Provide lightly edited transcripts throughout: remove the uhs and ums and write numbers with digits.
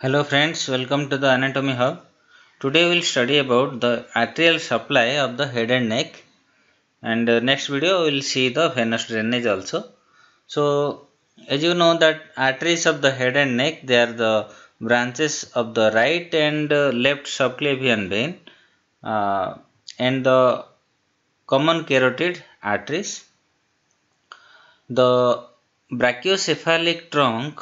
Hello friends, welcome to the Anatomy Hub. Today we will study about the arterial supply of the head and neck, and next video we will see the venous drainage also. So as you know that arteries of the head and neck, they are the branches of the right and left subclavian vein uh, and the common carotid arteries. The brachiocephalic trunk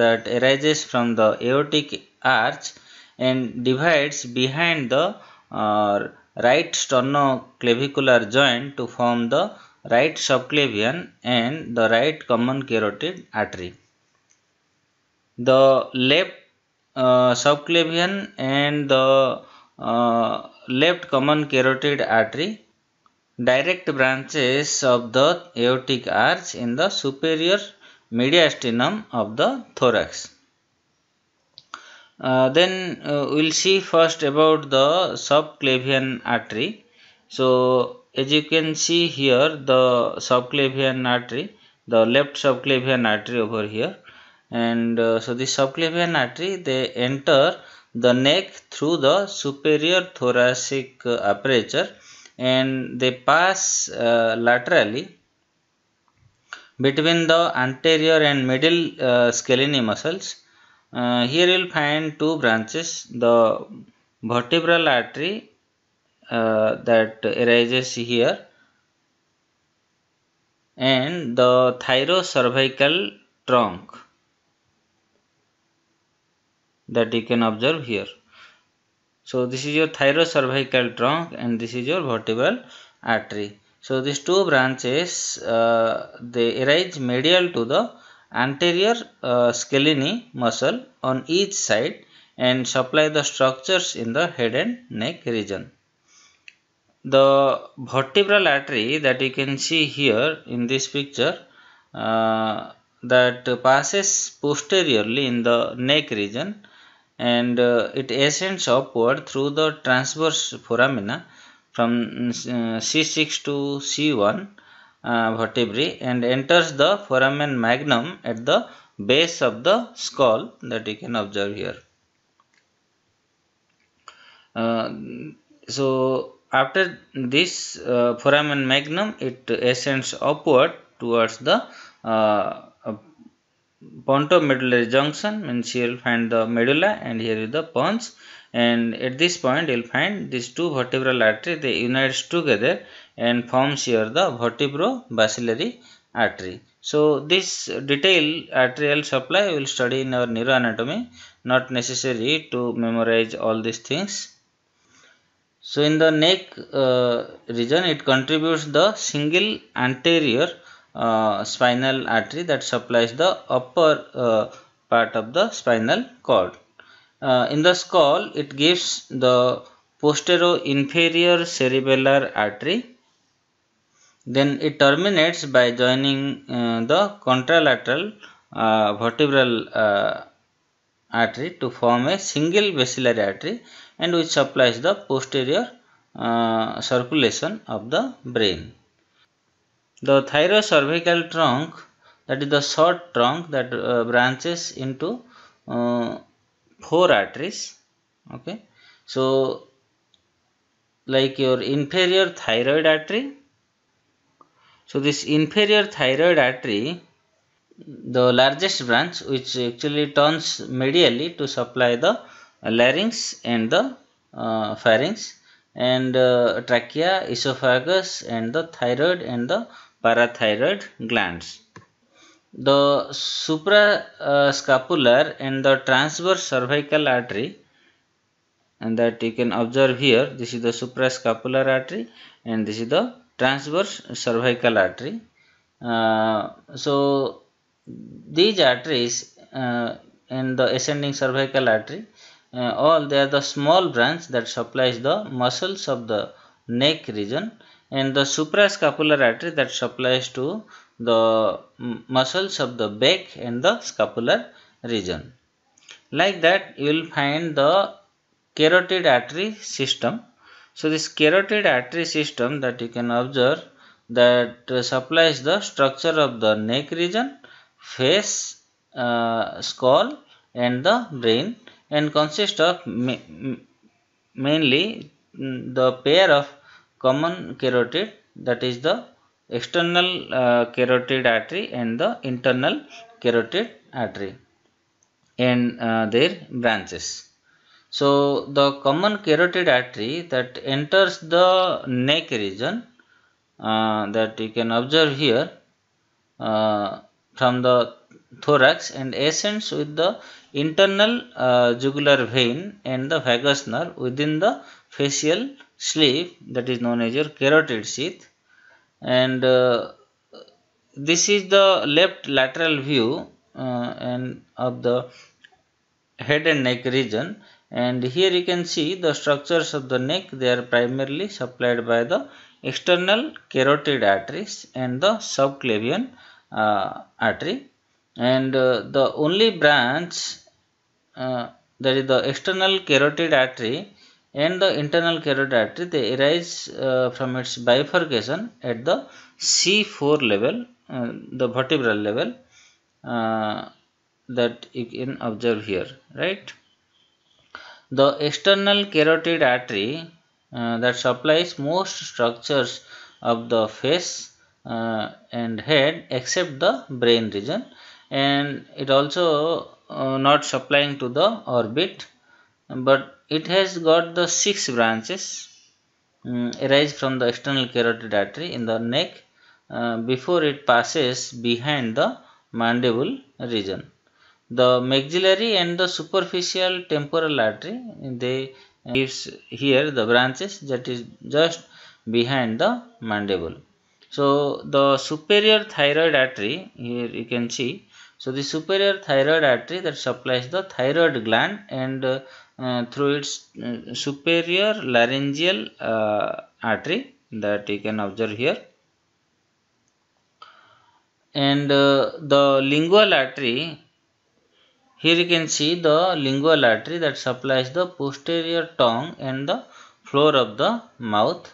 that arises from the aortic arch and divides behind the right sternoclavicular joint to form the right subclavian and the right common carotid artery. The left subclavian and the left common carotid artery direct branches of the aortic arch in the superior mediastinum of the thorax. Then we'll see first about the subclavian artery. So as you can see here, the subclavian artery, the left subclavian artery over here, and so the subclavian artery, they enter the neck through the superior thoracic aperture and they pass laterally between the anterior and middle scalene muscles. Here you will find two branches, the vertebral artery that arises here and the thyrocervical trunk that you can observe here. So this is your thyrocervical trunk and this is your vertebral artery. So these two branches they arise medial to the anterior scalene muscle on each side and supply the structures in the head and neck region. The vertebral artery that you can see here in this picture that passes posteriorly in the neck region and it ascends upward through the transverse foramina from C6 to C1 vertebrae and enters the foramen magnum at the base of the skull that you can observe here. So after this foramen magnum, it ascends upward towards the pontomedullary junction, means you will find the medulla and here is the pons, and at this point you will find these two vertebral arteries, they unite together and forms here the vertebro-bacillary artery. So this detailed arterial supply we will study in our neuroanatomy, not necessary to memorize all these things. So in the neck region, it contributes the single anterior spinal artery that supplies the upper part of the spinal cord. In the skull, it gives the posterior-inferior cerebellar artery. Then it terminates by joining the contralateral vertebral artery to form a single bacillary artery and which supplies the posterior circulation of the brain. The thyrocervical trunk, that is the short trunk that branches into four arteries. Okay, so like your inferior thyroid artery. So this inferior thyroid artery, the largest branch, which actually turns medially to supply the larynx and the pharynx and trachea, esophagus and the thyroid and the parathyroid glands. The suprascapular and the transverse cervical artery, and that you can observe here, this is the suprascapular artery and this is the transverse cervical artery. So these arteries and the ascending cervical artery, all they are the small branch that supplies the muscles of the neck region and the suprascapular artery that supplies to the muscles of the back and the scapular region. Like that you will find the carotid artery system. So this carotid artery system that you can observe that supplies the structure of the neck region, face, skull and the brain, and consists of mainly the pair of common carotid, that is the external carotid artery and the internal carotid artery, and their branches. So the common carotid artery that enters the neck region, that you can observe here, from the thorax and ascends with the internal jugular vein and the vagus nerve within the facial sleeve, that is known as your carotid sheath. And this is the left lateral view and of the head and neck region. And here you can see the structures of the neck. They are primarily supplied by the external carotid arteries and the subclavian artery, and the only branch, that is the external carotid artery and the internal carotid artery, they arise from its bifurcation at the C4 level, the vertebral level, uh, that you can observe here, right? The external carotid artery that supplies most structures of the face and head except the brain region, and it also not supplying to the orbit, but it has got the 6 branches arise from the external carotid artery in the neck before it passes behind the mandible region. The maxillary and the superficial temporal artery, they gives here the branches that is just behind the mandible. So the superior thyroid artery, here you can see, so the superior thyroid artery that supplies the thyroid gland, and through its superior laryngeal artery, that you can observe here, and the lingual artery. Here you can see the lingual artery that supplies the posterior tongue and the floor of the mouth,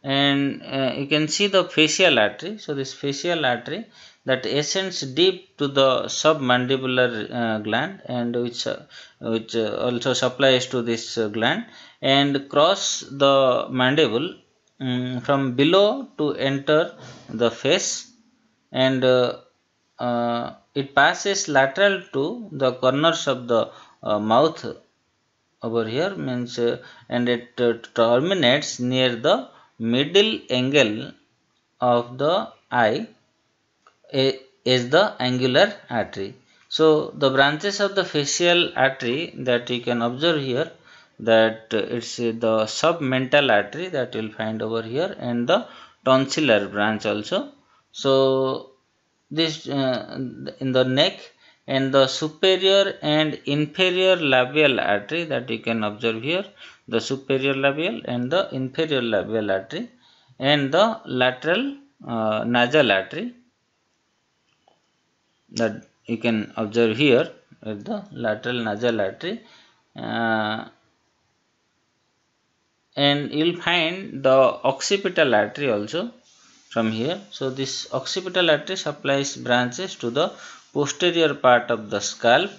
and you can see the facial artery. So this facial artery that ascends deep to the submandibular gland, and which also supplies to this gland, and cross the mandible from below to enter the face, and it passes lateral to the corners of the mouth over here, means and it terminates near the middle angle of the eye is the angular artery. So the branches of the facial artery that you can observe here, that it's the submental artery that you will find over here, and the tonsillar branch also. So this in the neck, and the superior and inferior labial artery that you can observe here, the superior labial and the inferior labial artery, and the lateral nasal artery that you can observe here at the lateral nasal artery, uh, and you'll find the occipital artery also from here. So this occipital artery supplies branches to the posterior part of the scalp,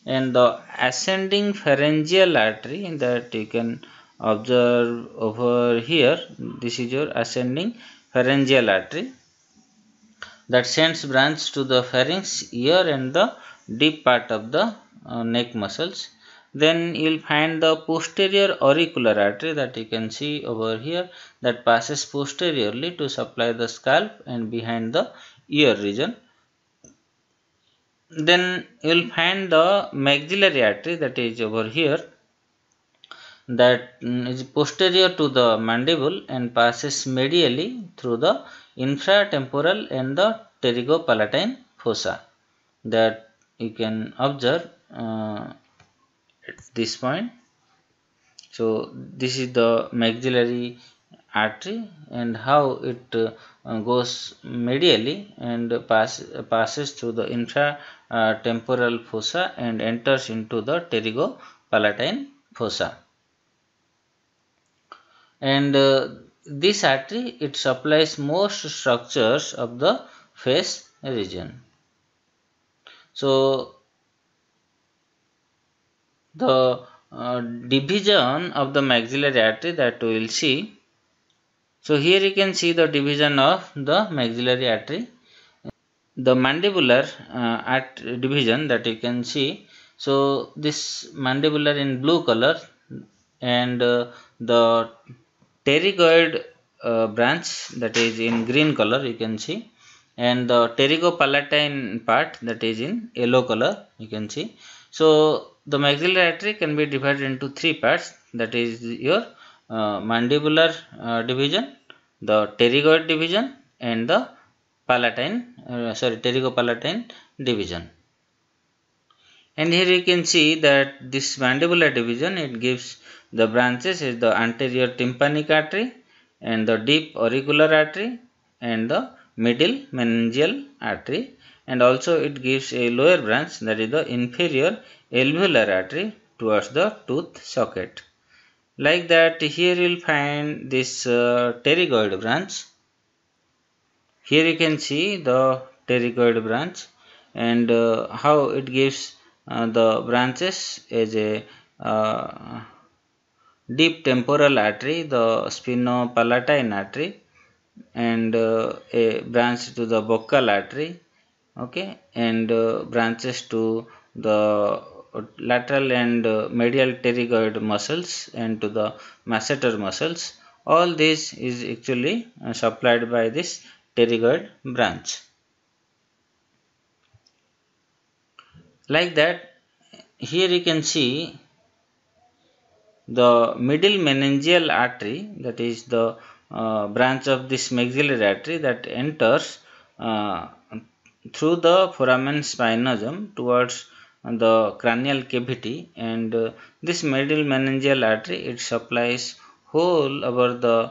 and the ascending pharyngeal artery that you can observe over here, this is your ascending pharyngeal artery that sends branch to the pharynx, ear, and the deep part of the neck muscles. Then you'll find the posterior auricular artery that you can see over here, that passes posteriorly to supply the scalp and behind the ear region. Then you'll find the maxillary artery that is over here, that is posterior to the mandible and passes medially through the infratemporal and the pterygopalatine fossa, that you can observe at this point. So this is the maxillary artery, and how it goes medially and passes through the infratemporal fossa and enters into the pterygopalatine fossa. And this artery, it supplies most structures of the face region. So the division of the maxillary artery that we will see. So here you can see the division of the maxillary artery. The mandibular division that you can see. So this mandibular in blue color, and the pterygoid branch that is in green color you can see, and the pterygopalatine part that is in yellow color you can see. So the maxillary artery can be divided into three parts, that is your mandibular division, the pterygoid division, and the pterygopalatine division. And here you can see that this mandibular division, it gives the branches is the anterior tympanic artery and the deep auricular artery and the middle meningeal artery, and also it gives a lower branch, that is the inferior alveolar artery towards the tooth socket. Like that, here you will find this pterygoid branch. Here you can see the pterygoid branch, and how it gives the branches as a deep temporal artery, the sphenopalatine artery, and a branch to the buccal artery, okay, and branches to the lateral and medial pterygoid muscles and to the masseter muscles. All this is actually supplied by this pterygoid branch. Like that, here you can see the middle meningeal artery, that is the branch of this maxillary artery that enters through the foramen spinosum towards the cranial cavity, and this middle meningeal artery, it supplies whole over the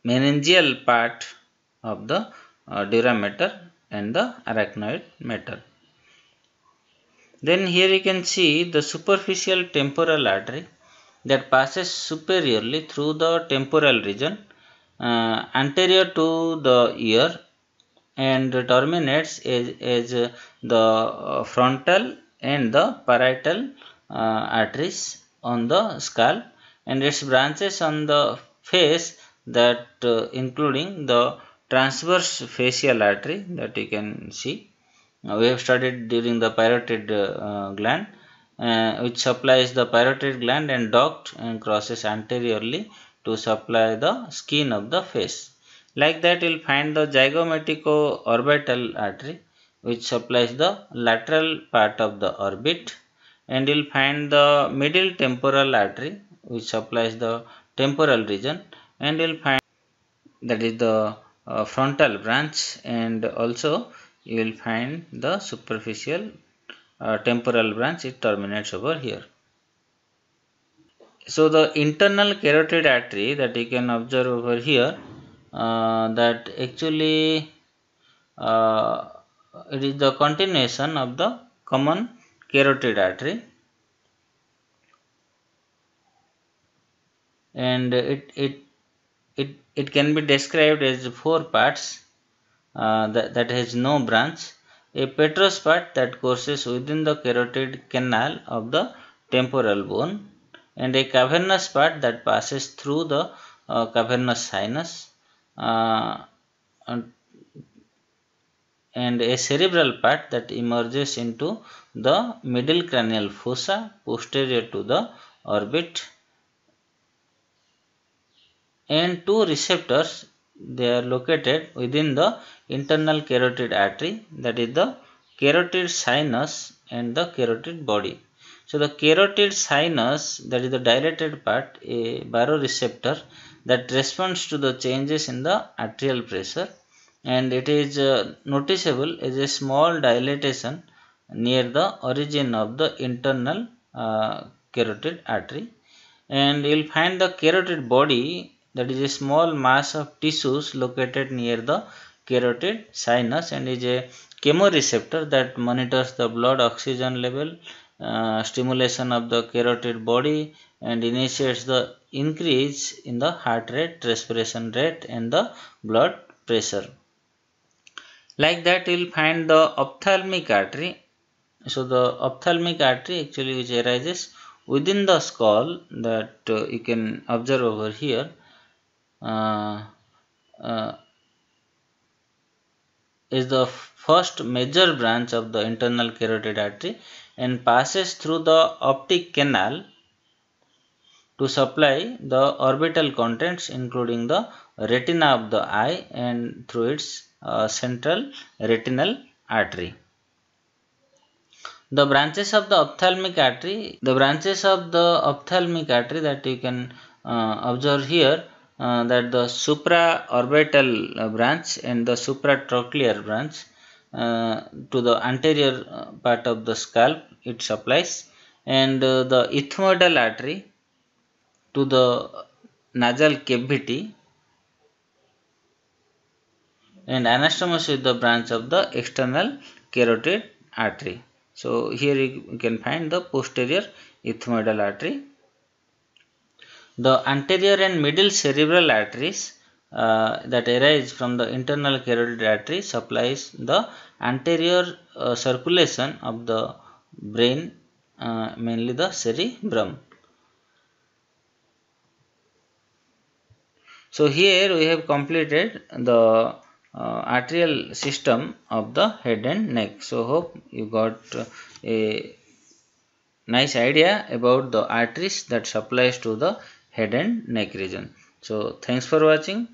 meningeal part of the dura mater and the arachnoid mater. Then here you can see the superficial temporal artery that passes superiorly through the temporal region anterior to the ear, and terminates as the frontal and the parietal arteries on the skull, and its branches on the face, that including the transverse facial artery that you can see. We have studied during the parotid gland, which supplies the parotid gland and duct and crosses anteriorly to supply the skin of the face. Like that, you will find the zygomatico-orbital artery, which supplies the lateral part of the orbit, and you will find the middle temporal artery, which supplies the temporal region, and you will find that is the frontal branch, and also you will find the superficial temporal branch, it terminates over here. So the internal carotid artery that you can observe over here, that actually it is the continuation of the common carotid artery, and it can be described as four parts that has no branch: a petrous part that courses within the carotid canal of the temporal bone, and a cavernous part that passes through the cavernous sinus, and a cerebral part that emerges into the middle cranial fossa posterior to the orbit, and two receptors, they are located within the internal carotid artery, that is the carotid sinus and the carotid body. So the carotid sinus, that is the dilated part, a baroreceptor that responds to the changes in the arterial pressure, and it is noticeable as a small dilatation near the origin of the internal carotid artery. And you will find the carotid body, that is a small mass of tissues located near the carotid sinus, and is a chemoreceptor that monitors the blood oxygen level, stimulation of the carotid body, and initiates the increase in the heart rate, respiration rate, and the blood pressure. Like that, you will find the ophthalmic artery, So the ophthalmic artery actually which arises within the skull, that you can observe over here, uh, uh, is the first major branch of the internal carotid artery and passes through the optic canal to supply the orbital contents including the retina of the eye and through its central retinal artery. The branches of the ophthalmic artery that you can observe here, that the supraorbital branch and the supratrochlear branch to the anterior part of the scalp it supplies, and the ethmoidal artery to the nasal cavity, and anastomosis is the branch of the external carotid artery. So here you can find the posterior ethmoidal artery. The anterior and middle cerebral arteries that arise from the internal carotid artery supplies the anterior circulation of the brain, mainly the cerebrum. So here we have completed the arterial system of the head and neck. So hope you got a nice idea about the arteries that supplies to the head and neck region. So thanks for watching.